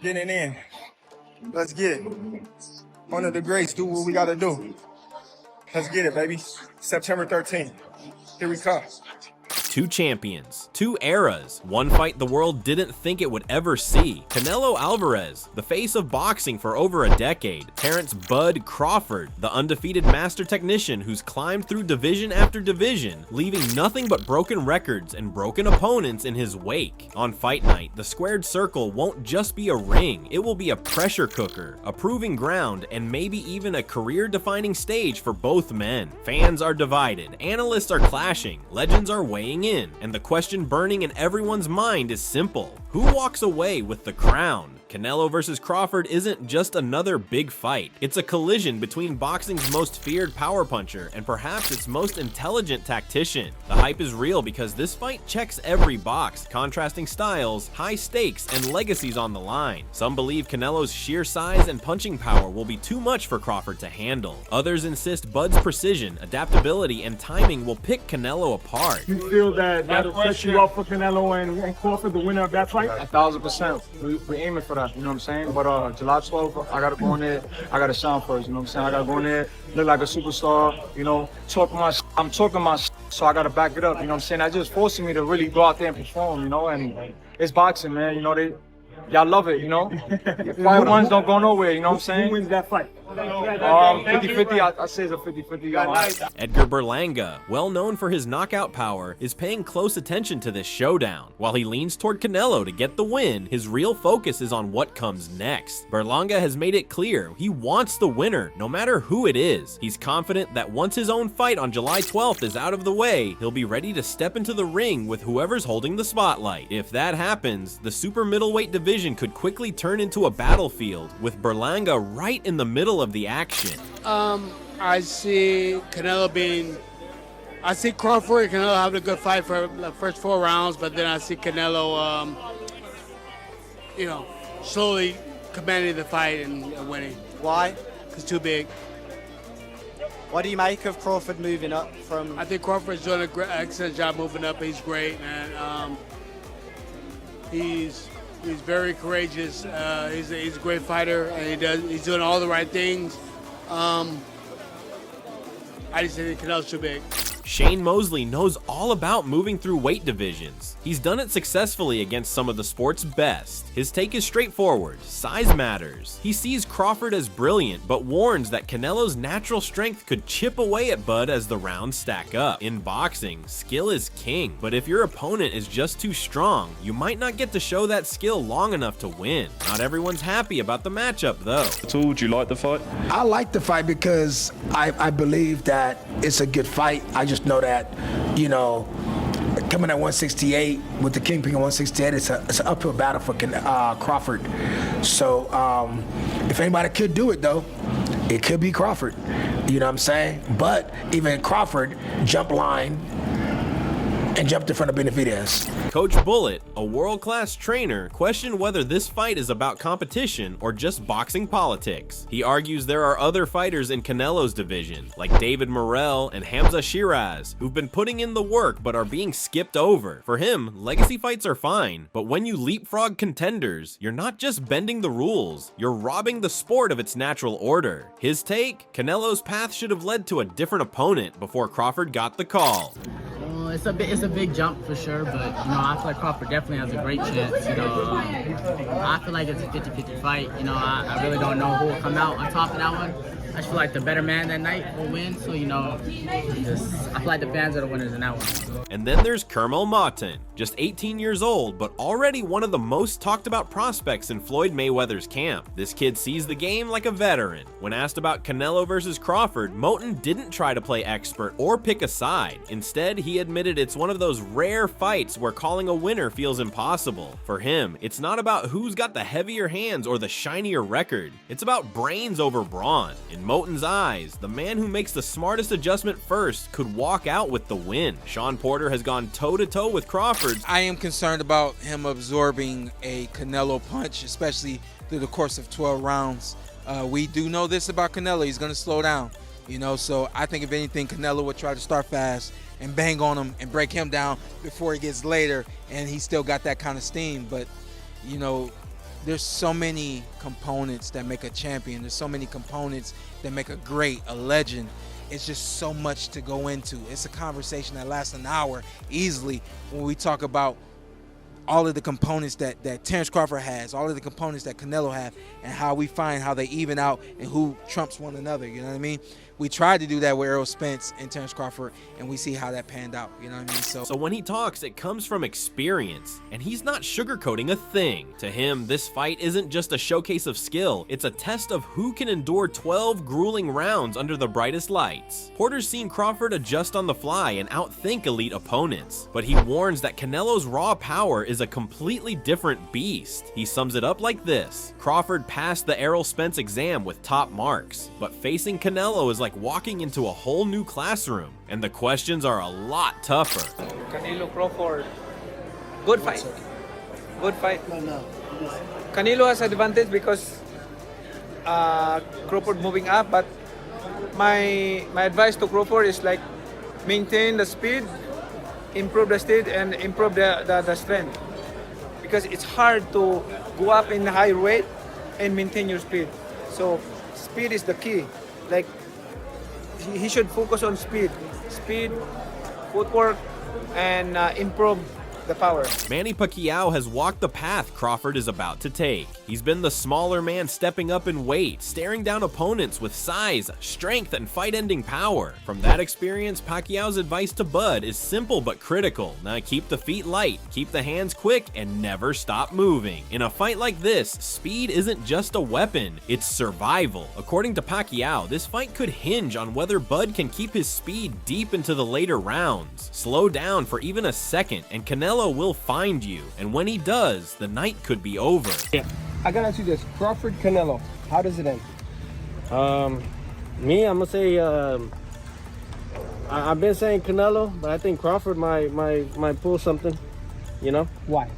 Getting in. Let's get it. Honor the greats, do what we gotta do. Let's get it, baby. September 13th. Here we come. Two champions, two eras, one fight the world didn't think it would ever see. Canelo Álvarez, the face of boxing for over a decade. Terence "Bud" Crawford, the undefeated master technician who's climbed through division after division, leaving nothing but broken records and broken opponents in his wake. On fight night, the squared circle won't just be a ring, it will be a pressure cooker, a proving ground, and maybe even a career-defining stage for both men. Fans are divided, analysts are clashing, legends are weighing in, and the question burning in everyone's mind is simple. Who walks away with the crown? Canelo versus Crawford isn't just another big fight. It's a collision between boxing's most feared power puncher and perhaps its most intelligent tactician. The hype is real because this fight checks every box, contrasting styles, high stakes, and legacies on the line. Some believe Canelo's sheer size and punching power will be too much for Crawford to handle. Others insist Bud's precision, adaptability, and timing will pick Canelo apart. You feel that that'll set you up for Canelo and Crawford, the winner of that fight? 1,000%. We're aiming for that, you know what I'm saying? But July 12th, I gotta go in there. I gotta shine first, you know what I'm saying? I gotta go in there, look like a superstar, you know, talking my shit. I'm talking my shit, so I gotta back it up, you know what I'm saying? That just forcing me to really go out there and perform, you know? And it's boxing, man, you know, y'all love it, you know? Fight ones don't go nowhere, you know what I'm saying? Who wins that fight? 50-50, I say it's a 50-50. Edgar Berlanga, well known for his knockout power, is paying close attention to this showdown. While he leans toward Canelo to get the win, his real focus is on what comes next. Berlanga has made it clear he wants the winner, no matter who it is. He's confident that once his own fight on July 12th is out of the way, he'll be ready to step into the ring with whoever's holding the spotlight. If that happens, the super middleweight division could quickly turn into a battlefield, with Berlanga right in the middle of the action. I see I see Crawford and Canelo having a good fight for the first 4 rounds, but then I see Canelo, slowly commanding the fight and winning. Why? Because too big. What do you make of Crawford moving up from? I think Crawford's doing an excellent job moving up. He's great, man. He's very courageous. He's a great fighter, and he's doing all the right things. I just think Canelo's too big. Shane Mosley knows all about moving through weight divisions. He's done it successfully against some of the sport's best. His take is straightforward: size matters. He sees Crawford as brilliant, but warns that Canelo's natural strength could chip away at Bud as the rounds stack up. In boxing, skill is king, but if your opponent is just too strong, you might not get to show that skill long enough to win. Not everyone's happy about the matchup, though. Do you like the fight? I like the fight because I believe that it's a good fight. I just know that, coming at 168 with the Kingpin at 168, it's an uphill battle for Crawford. So if anybody could do it, though, it could be Crawford. You know what I'm saying? But even Crawford jumped line and jumped in front of Benavidez. Coach Bullitt, a world-class trainer, questioned whether this fight is about competition or just boxing politics. He argues there are other fighters in Canelo's division, like David Morrell and Hamza Shiraz, who've been putting in the work but are being skipped over. For him, legacy fights are fine, but when you leapfrog contenders, you're not just bending the rules, you're robbing the sport of its natural order. His take: Canelo's path should have led to a different opponent before Crawford got the call. It's a big jump for sure, but I feel like Crawford definitely has a great chance. I feel like it's a 50-50 fight. I really don't know who will come out on top of that one. I just feel like the better man that night will win. So I feel like the fans are the winners in that one. And then there's Kermel Martin, just 18 years old, but already one of the most talked about prospects in Floyd Mayweather's camp. This kid sees the game like a veteran. When asked about Canelo versus Crawford, Moten didn't try to play expert or pick a side. Instead, he admitted it's one of those rare fights where calling a winner feels impossible. For him, it's not about who's got the heavier hands or the shinier record. It's about brains over brawn. In Moten's eyes, the man who makes the smartest adjustment first could walk out with the win. Shawn Porter has gone toe-to-toe with Crawford. I am concerned about him absorbing a Canelo punch, especially through the course of 12 rounds. We do know this about Canelo. He's going to slow down, so I think if anything, Canelo would try to start fast and bang on him and break him down before he gets later, and he still got that kind of steam. But, there's so many components that make a champion. There's so many components that make a great, a legend. It's just so much to go into. It's a conversation that lasts an hour easily when we talk about all of the components that Terence Crawford has, all of the components that Canelo have, and how we find how they even out and who trumps one another, you know what I mean? We tried to do that with Errol Spence and Terence Crawford, and we see how that panned out, you know what I mean? So when he talks, it comes from experience, and he's not sugarcoating a thing. To him, this fight isn't just a showcase of skill, it's a test of who can endure 12 grueling rounds under the brightest lights. Porter's seen Crawford adjust on the fly and outthink elite opponents, but he warns that Canelo's raw power is a completely different beast. He sums it up like this: Crawford passed the Errol Spence exam with top marks, but facing Canelo is like walking into a whole new classroom, and the questions are a lot tougher. Canelo Crawford, good fight. Good fight. Canelo has advantage because Crawford moving up, but my advice to Crawford is like maintain the speed, improve the speed, and improve the strength, because it's hard to go up in high weight and maintain your speed. So speed is the key. Like he should focus on speed, footwork, and improve the power. Manny Pacquiao has walked the path Crawford is about to take. He's been the smaller man stepping up in weight, staring down opponents with size, strength, and fight-ending power. From that experience, Pacquiao's advice to Bud is simple but critical. Now keep the feet light, keep the hands quick, and never stop moving. In a fight like this, speed isn't just a weapon, it's survival. According to Pacquiao, this fight could hinge on whether Bud can keep his speed deep into the later rounds. Slow down for even a second, and Canelo will find you, and when he does, the night could be over. Yeah. I gotta ask you this: Crawford Canelo, how does it end? Me, I'm gonna say I've been saying Canelo, but I think Crawford might pull something. You know why?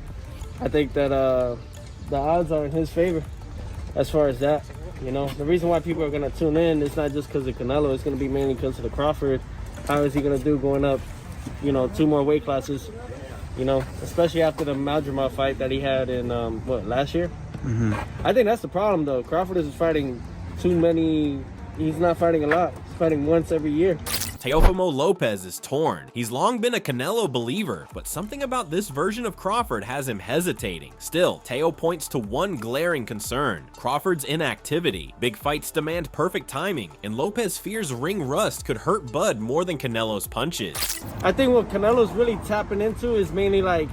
I think that the odds are in his favor as far as that. You know, the reason why people are gonna tune in is not just because of Canelo. It's gonna be mainly because of the Crawford. How is he gonna do going up? You know, 2 more weight classes. You know, especially after the Maldrama fight that he had in last year. I think that's the problem, though. Crawford is fighting too many. He's not fighting a lot. He's fighting once every year. Teofimo Lopez is torn. He's long been a Canelo believer, but something about this version of Crawford has him hesitating. Still, Teo points to one glaring concern: Crawford's inactivity. Big fights demand perfect timing, and Lopez fears ring rust could hurt Bud more than Canelo's punches. I think what Canelo's really tapping into is mainly like,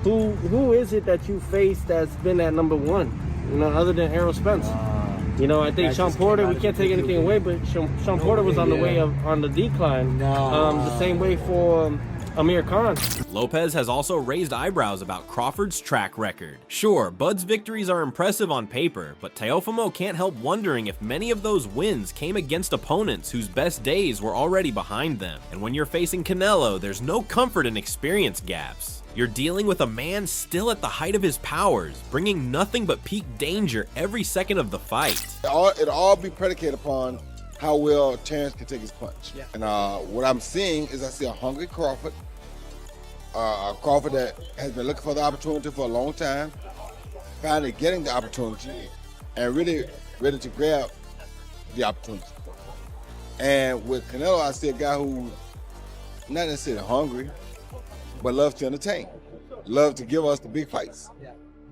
who is it that you face that's been at number 1? You know, other than Errol Spence. You know, I think Shawn Porter, we can't take anything away, but Shawn Porter was on the way on the decline. The same way for Amir Khan. Lopez has also raised eyebrows about Crawford's track record. Sure, Bud's victories are impressive on paper, but Teofimo can't help wondering if many of those wins came against opponents whose best days were already behind them. And when you're facing Canelo, there's no comfort in experience gaps. You're dealing with a man still at the height of his powers, bringing nothing but peak danger every second of the fight. It'll all be predicated upon how well Terence can take his punch. Yeah. And what I'm seeing is I see a hungry Crawford, a Crawford that has been looking for the opportunity for a long time, finally getting the opportunity, and really ready to grab the opportunity. And with Canelo, I see a guy who not necessarily hungry, but loves to entertain, loves to give us the big fights.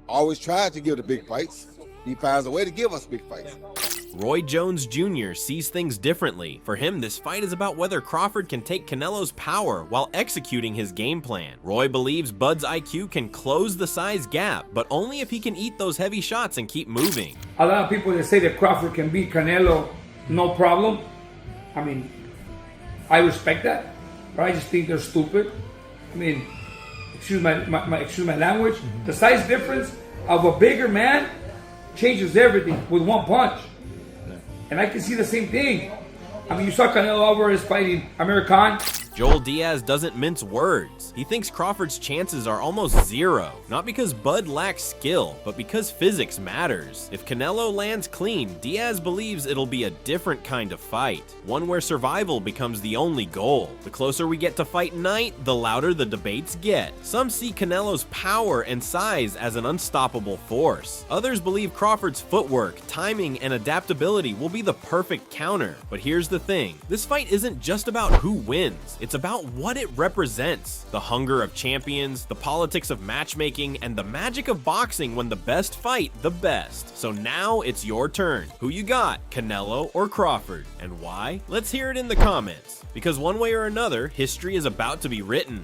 Always tries to give the big fights. He finds a way to give us big fights. Roy Jones Jr. sees things differently. For him, this fight is about whether Crawford can take Canelo's power while executing his game plan. Roy believes Bud's IQ can close the size gap, but only if he can eat those heavy shots and keep moving. A lot of people that say that Crawford can beat Canelo, no problem. I mean, I respect that, but I just think they're stupid. I mean, excuse my language. The size difference of a bigger man changes everything with one punch. And I can see the same thing. I mean, you saw Canelo Álvarez fighting Amir Khan. Joel Diaz doesn't mince words. He thinks Crawford's chances are almost zero, not because Bud lacks skill, but because physics matters. If Canelo lands clean, Diaz believes it'll be a different kind of fight, one where survival becomes the only goal. The closer we get to fight night, the louder the debates get. Some see Canelo's power and size as an unstoppable force. Others believe Crawford's footwork, timing, and adaptability will be the perfect counter. But here's the thing, this fight isn't just about who wins, it's about what it represents. The hunger of champions, the politics of matchmaking, and the magic of boxing when the best fight the best. So now it's your turn. Who you got, Canelo or Crawford? And why? Let's hear it in the comments. Because one way or another, history is about to be written.